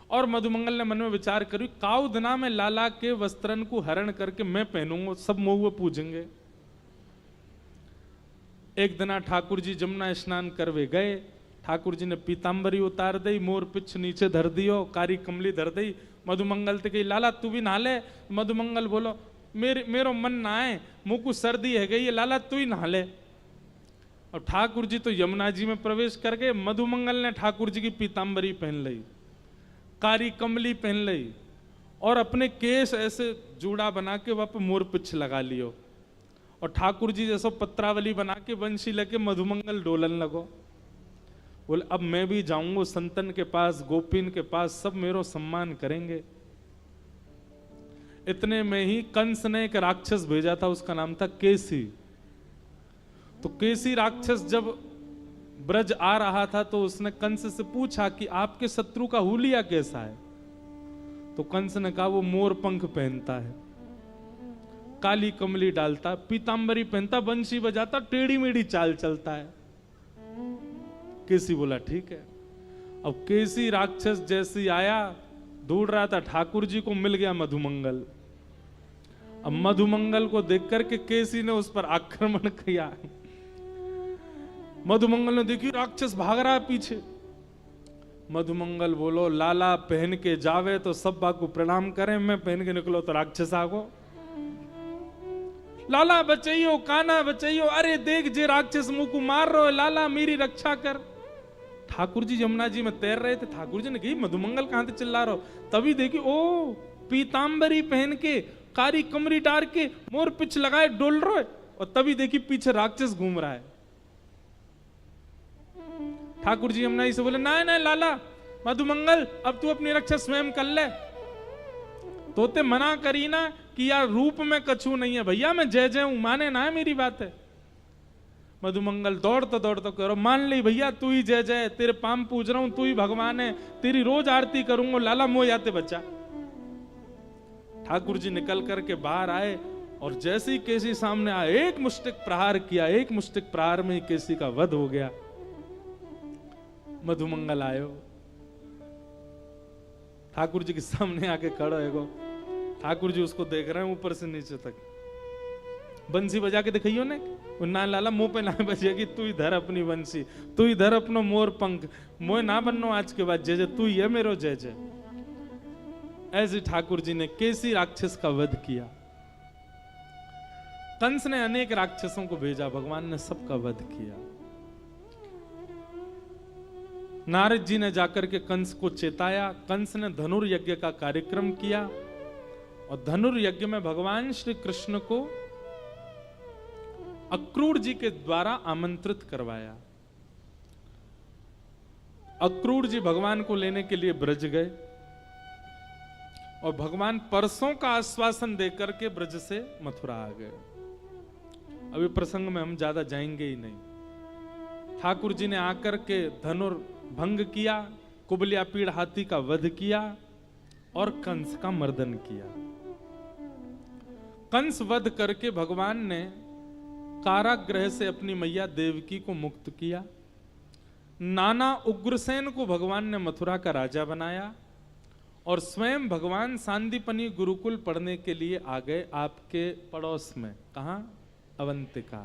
और मधुमंगल ने मन में विचार करी, काउ दिना में लाला के वस्त्रन को हरण करके मैं पहनूंगा, सब मोह पूजेंगे। एक दिना ठाकुर जी जमुना स्नान करवे गए। ठाकुर जी ने पीतांबरी उतार दी, मोर पिछ नीचे धर दियो, कारी कमली धर दी। मधुमंगल ते कही लाला तू भी नहा ले। मधुमंगल बोलो मेरो मन ना है, मुंह को सर्दी है गई, लाला तू ही नहा ले। और ठाकुर जी तो यमुना जी में प्रवेश कर गए। मधुमंगल ने ठाकुर जी की पीतांबरी पहन ली, कारी कमली पहन ली, और अपने केस ऐसे जूड़ा बना के वहां पर मोर पिछ लगा लियो। और ठाकुर जी जैसो पत्रावली बना के बंशी लेके मधुमंगल डोलन लगो। बोले अब मैं भी जाऊंगा संतन के पास, गोपिन के पास, सब मेरो सम्मान करेंगे। इतने में ही कंस ने एक राक्षस भेजा था, उसका नाम था केसी। तो केसी राक्षस जब ब्रज आ रहा था तो उसने कंस से पूछा कि आपके शत्रु का हुलिया कैसा है। तो कंस ने कहा वो मोर पंख पहनता है, काली कमली डालता, पीतांबरी पहनता, बंशी बजाता, टेढ़ी मेढ़ी चाल चलता है। केसी बोला ठीक है। अब केसी राक्षस जैसी आया, ढूंढ रहा था, ठाकुर जी को मिल गया मधुमंगल। अब मधुमंगल को देख करके केसी ने उस पर आक्रमण किया। मधुमंगल ने देखी राक्षस भाग रहा है पीछे। मधुमंगल बोलो लाला पहन के जावे तो सब को प्रणाम करें, मैं पहन के निकलो तो राक्षस आगो। लाला बचाइयो, काना बचाइयो, अरे देख जे राक्षस मुंह को मार रहे हो, लाला मेरी रक्षा कर। ठाकुर जी यमुना जी में तैर रहे थे। ठाकुर जी ने कही मधुमंगल कहां से चिल्ला रहे हो? तभी देखी ओ पीतांबरी पहन के, कारी कमरी डार के, मोर पिछ लगाए डोल रहे, और तभी देखी पीछे राक्षस घूम रहा है। ठाकुर जी यमुना जी से बोले ना ना लाला मधुमंगल, अब तू अपनी रक्षा स्वयं कर ले। तोते मना करी ना कि यार रूप में कछु नहीं है भैया, मैं जय जय हूं, माने ना है मेरी बात है। मधुमंगल दौड़ता करो, मान ली भैया तू ही जय जय, तेरे पाम पूज रहा हूं, तू ही भगवान है, तेरी रोज आरती करूंगा, लाला मोह जाते बच्चा। ठाकुर जी निकल करके बाहर आए और जैसे ही केसी सामने आए, एक मुष्टिक प्रहार किया, एक मुष्टिक प्रहार में ही केसी का वध हो गया। मधुमंगल आयो, ठाकुर जी के सामने आके खड़ा है गो। ठाकुर जी उसको देख रहे हैं ऊपर से नीचे तक। बंसी बजा के दिखाइयो ने, ना लाला मुंह पे ना बजेगी, तू ही धर अपनी बंसी, तू ही धर अपनो मोर पंख, मोह ना बननो आज के बाद, जय जय तू ही है मेरो जय जय। ऐसे ठाकुर जी ने केसी राक्षस का वध किया। कंस ने अनेक राक्षसों को भेजा, भगवान ने सबका वध किया। नारद जी ने जाकर के कंस को चेताया। कंस ने धनुर्यज्ञ का कार्यक्रम किया और धनुर्यज्ञ में भगवान श्री कृष्ण को अक्रूर जी के द्वारा आमंत्रित करवाया। अक्रूर जी भगवान को लेने के लिए ब्रज गए और भगवान परसों का आश्वासन देकर के ब्रज से मथुरा आ गए। अभी प्रसंग में हम ज्यादा जाएंगे ही नहीं। ठाकुर जी ने आकर के धनुर्भंग किया, कुबलियापीड़ हाथी का वध किया और कंस का मर्दन किया। कंस वध करके भगवान ने कारागृह से अपनी मैया देवकी को मुक्त किया। नाना उग्रसेन को भगवान ने मथुरा का राजा बनाया और स्वयं भगवान सांदीपनी गुरुकुल पढ़ने के लिए आ गए आपके पड़ोस में। कहां? अवंतिका।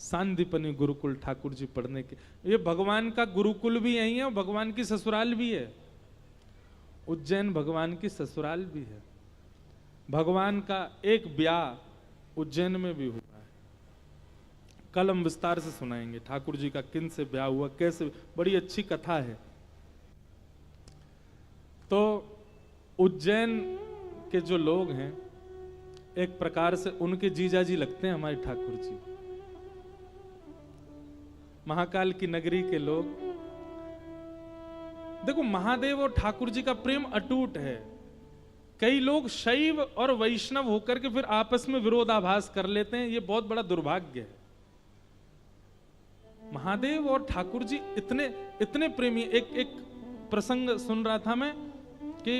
सांदीपनी गुरुकुल ठाकुर जी पढ़ने के, ये भगवान का गुरुकुल भी यही है और भगवान की ससुराल भी है। उज्जैन भगवान की ससुराल भी है। भगवान का एक ब्याह उज्जैन में भी हुआ है। कल हम विस्तार से सुनाएंगे ठाकुर जी का किन से ब्याह हुआ, कैसे, बड़ी अच्छी कथा है। तो उज्जैन के जो लोग हैं एक प्रकार से उनके जीजा जी लगते हैं हमारे ठाकुर जी। महाकाल की नगरी के लोग। देखो महादेव और ठाकुर जी का प्रेम अटूट है। कई लोग शैव और वैष्णव होकर के फिर आपस में विरोधाभास कर लेते हैं, ये बहुत बड़ा दुर्भाग्य है। महादेव और ठाकुर जी इतने इतने प्रेमी। एक प्रसंग सुन रहा था मैं कि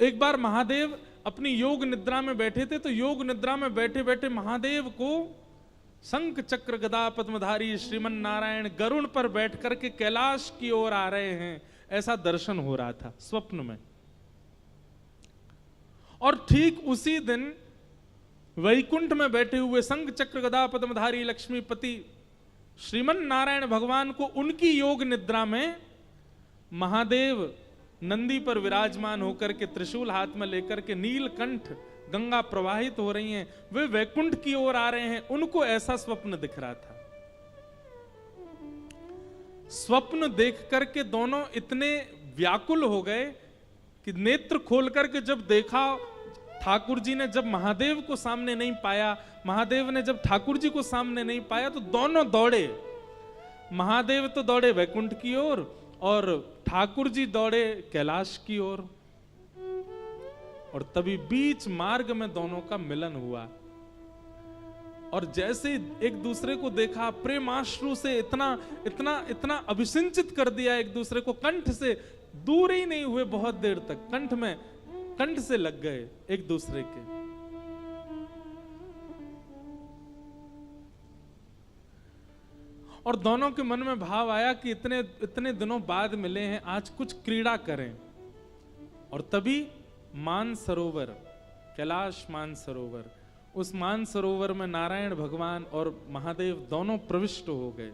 एक बार महादेव अपनी योग निद्रा में बैठे थे, तो योग निद्रा में बैठे बैठे महादेव को शंख चक्र गदा पद्मधारी श्रीमन नारायण गरुड़ पर बैठ करके कैलाश की ओर आ रहे हैं, ऐसा दर्शन हो रहा था स्वप्न में। और ठीक उसी दिन वैकुंठ में बैठे हुए शंख चक्र गदा पद्मधारी लक्ष्मीपति श्रीमन नारायण भगवान को उनकी योग निद्रा में महादेव नंदी पर विराजमान होकर के त्रिशूल हाथ में लेकर के नीलकंठ गंगा प्रवाहित हो रही हैं, वे वैकुंठ की ओर आ रहे हैं, उनको ऐसा स्वप्न दिख रहा था। स्वप्न देख करके दोनों इतने व्याकुल हो गए कि नेत्र खोल करके जब देखा, ठाकुर जी ने जब महादेव को सामने नहीं पाया, महादेव ने जब ठाकुर जी को सामने नहीं पाया, तो दोनों दौड़े। महादेव तो दौड़े वैकुंठ की ओर और ठाकुर जी दौड़े कैलाश की ओर। और तभी बीच मार्ग में दोनों का मिलन हुआ और जैसे एक दूसरे को देखा, प्रेमाश्रु से इतना इतना इतना अभिसिंचित कर दिया एक दूसरे को, कंठ से दूर ही नहीं हुए बहुत देर तक, कंठ से लग गए एक दूसरे के। और दोनों के मन में भाव आया कि इतने इतने दिनों बाद मिले हैं, आज कुछ क्रीड़ा करें। और तभी मानसरोवर, कैलाश मानसरोवर, उस मानसरोवर में नारायण भगवान और महादेव दोनों प्रविष्ट हो गए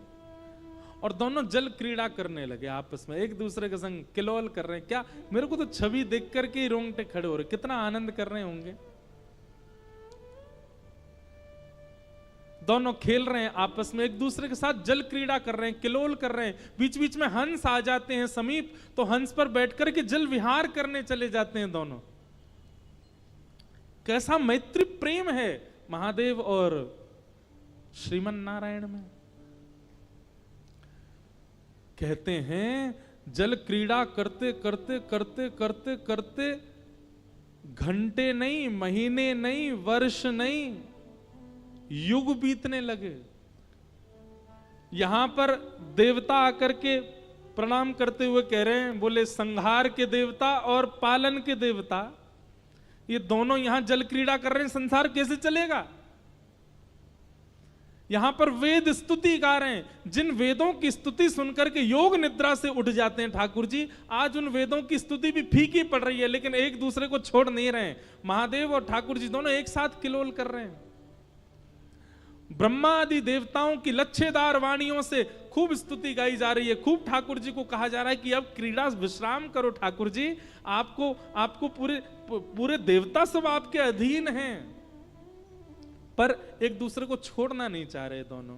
और दोनों जल क्रीड़ा करने लगे आपस में, एक दूसरे के संग किलोल कर रहे हैं। क्या, मेरे को तो छवि देख करके ही रोंगटे खड़े हो रहे, कितना आनंद कर रहे होंगे। दोनों खेल रहे हैं आपस में, एक दूसरे के साथ जल क्रीड़ा कर रहे हैं, किलोल कर रहे हैं। बीच बीच में हंस आ जाते हैं समीप, तो हंस पर बैठकर के जल विहार करने चले जाते हैं दोनों। कैसा मैत्री प्रेम है महादेव और श्रीमन नारायण में। कहते हैं जल क्रीड़ा करते करते करते करते करते घंटे नहीं, महीने नहीं, वर्ष नहीं, युग बीतने लगे। यहां पर देवता आकर के प्रणाम करते हुए कह रहे हैं, बोले संहार के देवता और पालन के देवता, ये दोनों यहां जल क्रीड़ा कर रहे हैं, संसार कैसे चलेगा। यहां पर वेद स्तुति गा रहे हैं। जिन वेदों की स्तुति सुनकर के योग निद्रा से उठ जाते हैं ठाकुर जी, आज उन वेदों की स्तुति भी फीकी पड़ रही है, लेकिन एक दूसरे को छोड़ नहीं रहे हैं। महादेव और ठाकुर जी दोनों एक साथ किलोल कर रहे हैं। ब्रह्मा आदि देवताओं की लच्छेदार वाणियों से खूब स्तुति गाई जा रही है। खूब ठाकुर जी को कहा जा रहा है कि अब क्रीड़ा विश्राम करो ठाकुर जी, आपको पूरे देवता सब आपके अधीन हैं। पर एक दूसरे को छोड़ना नहीं चाह रहे दोनों।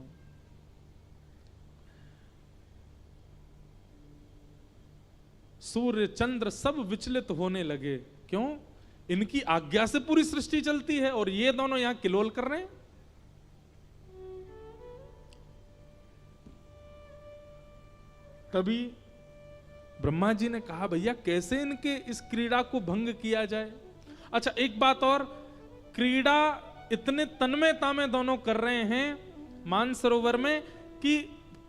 सूर्य चंद्र सब विचलित होने लगे। क्यों? इनकी आज्ञा से पूरी सृष्टि चलती है और ये दोनों यहां किलोल कर रहे हैं। तभी ब्रह्मा जी ने कहा, भैया कैसे इनके इस क्रीड़ा को भंग किया जाए। अच्छा, एक बात और, क्रीड़ा इतने तन्मयता में दोनों कर रहे हैं मानसरोवर में कि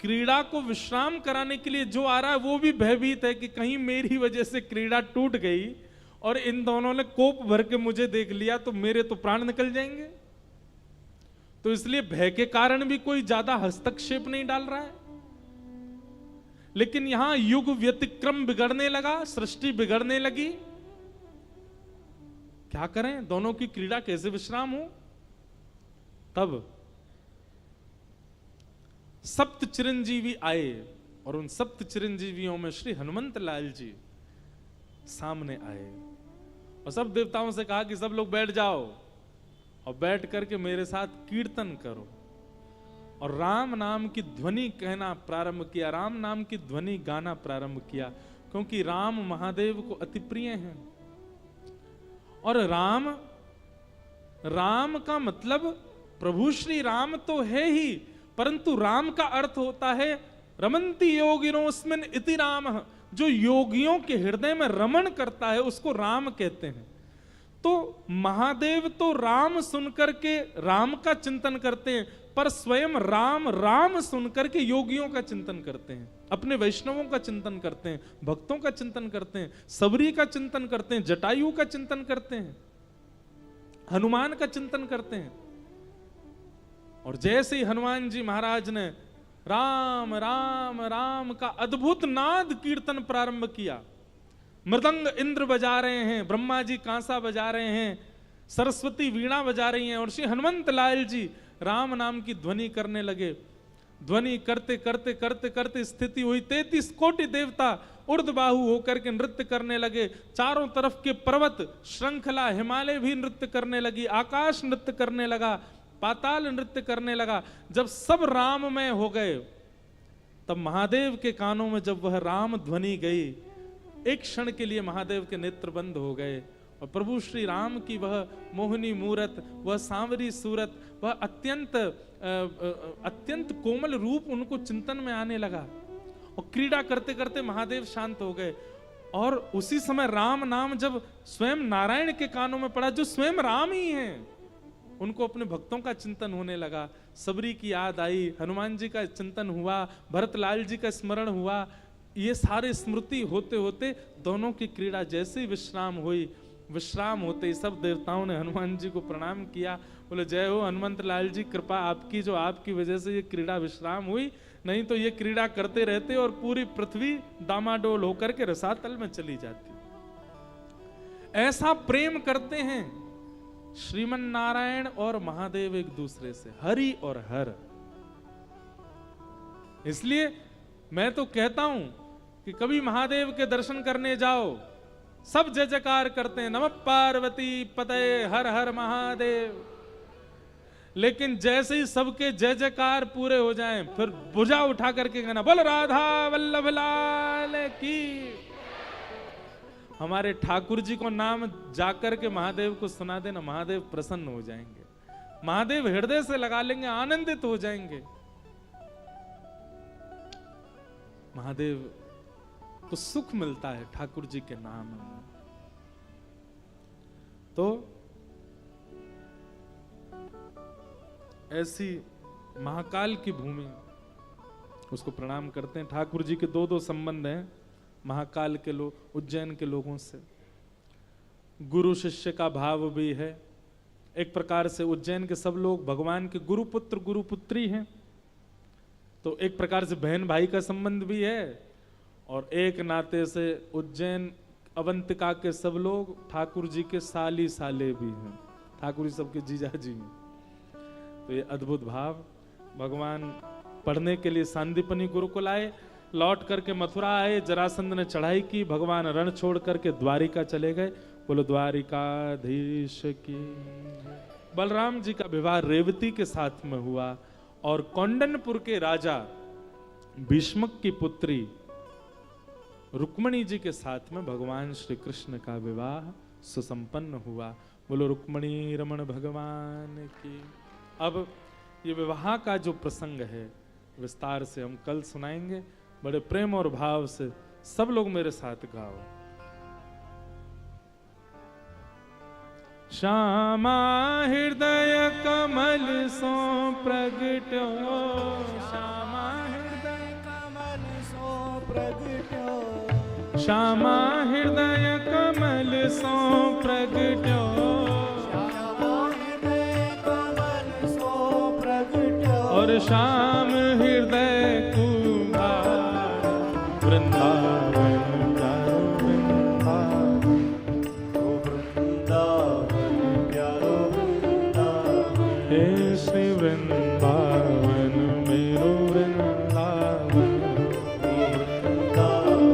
क्रीड़ा को विश्राम कराने के लिए जो आ रहा है वो भी भयभीत है कि कहीं मेरी वजह से क्रीड़ा टूट गई और इन दोनों ने कोप भर के मुझे देख लिया तो मेरे तो प्राण निकल जाएंगे। तो इसलिए भय के कारण भी कोई ज्यादा हस्तक्षेप नहीं डाल रहा है। लेकिन यहां युग व्यतिक्रम बिगड़ने लगा, सृष्टि बिगड़ने लगी। क्या करें, दोनों की क्रीड़ा कैसे विश्राम हो। तब सप्त चिरंजीवी आए और उन सप्त चिरंजीवियों में श्री हनुमंत लाल जी सामने आए और सब देवताओं से कहा कि सब लोग बैठ जाओ और बैठ करके मेरे साथ कीर्तन करो। और राम नाम की ध्वनि कहना प्रारंभ किया, राम नाम की ध्वनि गाना प्रारंभ किया, क्योंकि राम महादेव को अति प्रिय हैं। और राम का मतलब प्रभु श्री राम तो है ही, परंतु राम का अर्थ होता है रमन्ति योगिनोस्मिन् इति रामः। जो योगियों के हृदय में रमण करता है उसको राम कहते हैं। तो महादेव तो राम सुनकर के राम का चिंतन करते हैं, पर स्वयं राम सुनकर के योगियों का चिंतन करते हैं, अपने वैष्णवों का चिंतन करते हैं, भक्तों का चिंतन करते हैं, सबरी का चिंतन करते हैं, जटायु का चिंतन करते हैं, हनुमान का चिंतन करते हैं। और जैसे ही हनुमान जी महाराज ने राम राम राम का अद्भुत नाद कीर्तन प्रारंभ किया, मृदंग इंद्र बजा रहे हैं, ब्रह्मा जी कांसा बजा रहे हैं, सरस्वती वीणा बजा रही हैं और श्री हनुमंत लाल जी राम नाम की ध्वनि करने लगे। ध्वनि करते करते करते करते स्थिति हुई, 33 कोटि देवता ऊर्ध्वबाहु होकर के नृत्य करने लगे। चारों तरफ के पर्वत श्रृंखला हिमालय भी नृत्य करने लगी, आकाश नृत्य करने लगा, पाताल नृत्य करने लगा। जब सब राममय हो गए तब महादेव के कानों में जब वह राम ध्वनि गई, एक क्षण के लिए महादेव के नेत्र बंद हो गए और प्रभु श्री राम की वह मोहिनी मूरत, वह सांवरी सूरत, वह अत्यंत कोमल रूप उनको चिंतन में आने लगा और क्रीड़ा करते करते महादेव शांत हो गए। और उसी समय राम नाम जब स्वयं नारायण के कानों में पड़ा, जो स्वयं राम ही हैं, उनको अपने भक्तों का चिंतन होने लगा। सबरी की याद आई, हनुमान जी का चिंतन हुआ, भरतलाल जी का स्मरण हुआ। ये सारे स्मृति होते होते दोनों की क्रीड़ा जैसे ही विश्राम हुई, विश्राम होते ही सब देवताओं ने हनुमान जी को प्रणाम किया, बोले जय हो हनुमंत लाल जी, कृपा आपकी, जो आपकी वजह से ये क्रीड़ा विश्राम हुई, नहीं तो ये क्रीड़ा करते रहते और पूरी पृथ्वी डामाडोल होकर के रसातल में चली जाती। ऐसा प्रेम करते हैं श्रीमन नारायण और महादेव एक दूसरे से, हरि और हर। इसलिए मैं तो कहता हूं कि कभी महादेव के दर्शन करने जाओ, सब जय जयकार करते हैं, नमः पार्वती पतये हर हर महादेव। लेकिन जैसे ही सबके जय जयकार पूरे हो जाएं, फिर भुजा उठा करके कहना बोल राधा वल्लभ लाल की। हमारे ठाकुर जी को नाम जाकर के महादेव को सुना देना, महादेव प्रसन्न हो जाएंगे, महादेव हृदय से लगा लेंगे, आनंदित हो जाएंगे। महादेव तो सुख मिलता है ठाकुर जी के नाम में। तो ऐसी महाकाल की भूमि, उसको प्रणाम करते हैं। ठाकुर जी के दो दो संबंध हैं महाकाल के लोग, उज्जैन के लोगों से। गुरु शिष्य का भाव भी है। एक प्रकार से उज्जैन के सब लोग भगवान के गुरुपुत्र गुरुपुत्री हैं, तो एक प्रकार से बहन भाई का संबंध भी है, और एक नाते से उज्जैन अवंतिका के सब लोग ठाकुर जी के साली साले भी हैं, ठाकुर जी सबके जीजा जी हैं। तो ये अद्भुत भाव। भगवान पढ़ने के लिए सांदीपनी गुरुकुल आए, लौट करके मथुरा आए, जरासंध ने चढ़ाई की, भगवान रण छोड़ करके द्वारिका चले गए। बोलो द्वारिकाधीश की। बलराम जी का विवाह रेवती के साथ में हुआ, और कौंडनपुर के राजा भीष्मक की पुत्री रुक्मणी जी के साथ में भगवान श्री कृष्ण का विवाह सुसंपन्न हुआ। बोलो रुक्मणी रमण भगवान की। अब ये विवाह का जो प्रसंग है विस्तार से हम कल सुनाएंगे। बड़े प्रेम और भाव से सब लोग मेरे साथ गाओ। श्यामा हृदय कमल सो प्रगट्यो, श्यामा हृदय कमल सो प्रगट्यो, श्यामा हृदय कमल सो प्रगट्यो, श्यामा हृदय कमल सो प्रगट्यो, और श्याम हृदय कुमार वृंदावन प्यारो वृंदावन, ओ वृंदावन प्यारो वृंदावन, हे श्री वृंदावन मेरो वृंदावन, ओ वृंदावन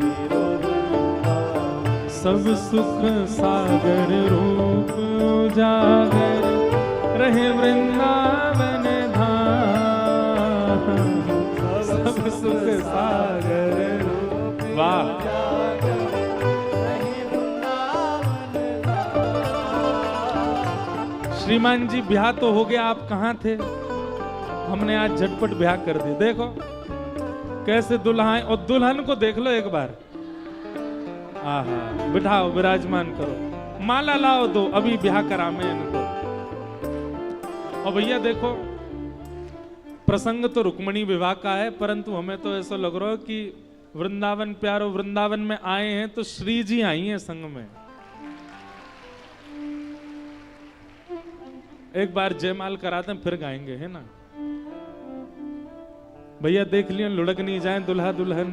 मेरो वृंदावन, सब सुख सागर रूप उजागर रहे वृंदावन धाम, सब सुख सागर रूप। वाह, श्रीमान जी ब्याह तो हो गया, आप कहाँ थे? हमने आज झटपट ब्याह कर दी। देखो कैसे दुल्हा है, और दुल्हन को देख लो एक बार। आहा, बिठाओ, विराजमान करो, माला लाओ दो, अभी ब्याह करामे इनको। और भैया देखो, प्रसंग तो रुक्मणी विवाह का है, परंतु हमें तो ऐसा लग रहा है कि वृंदावन प्यारो वृंदावन में आए हैं तो श्री जी आई हैं संग में। एक बार जयमाल कराते हैं फिर गाएंगे, है ना भैया? देख लियो लुढ़क नहीं जाए दुल्हा दुल्हन।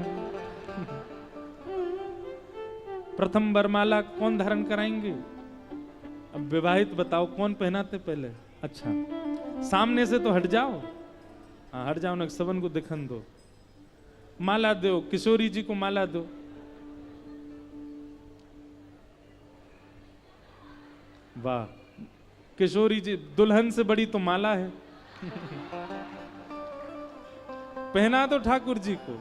प्रथम वरमाला कौन धारण कराएंगे? अब विवाहित बताओ कौन पहनाते पहले? अच्छा, सामने से तो हट जाओ। हाँ हट जाओ ना, सबन को दिखन दो। माला दो, किशोरी जी को माला दो। वाह, किशोरी जी दुल्हन से बड़ी तो माला है। पहना दो ठाकुर जी को।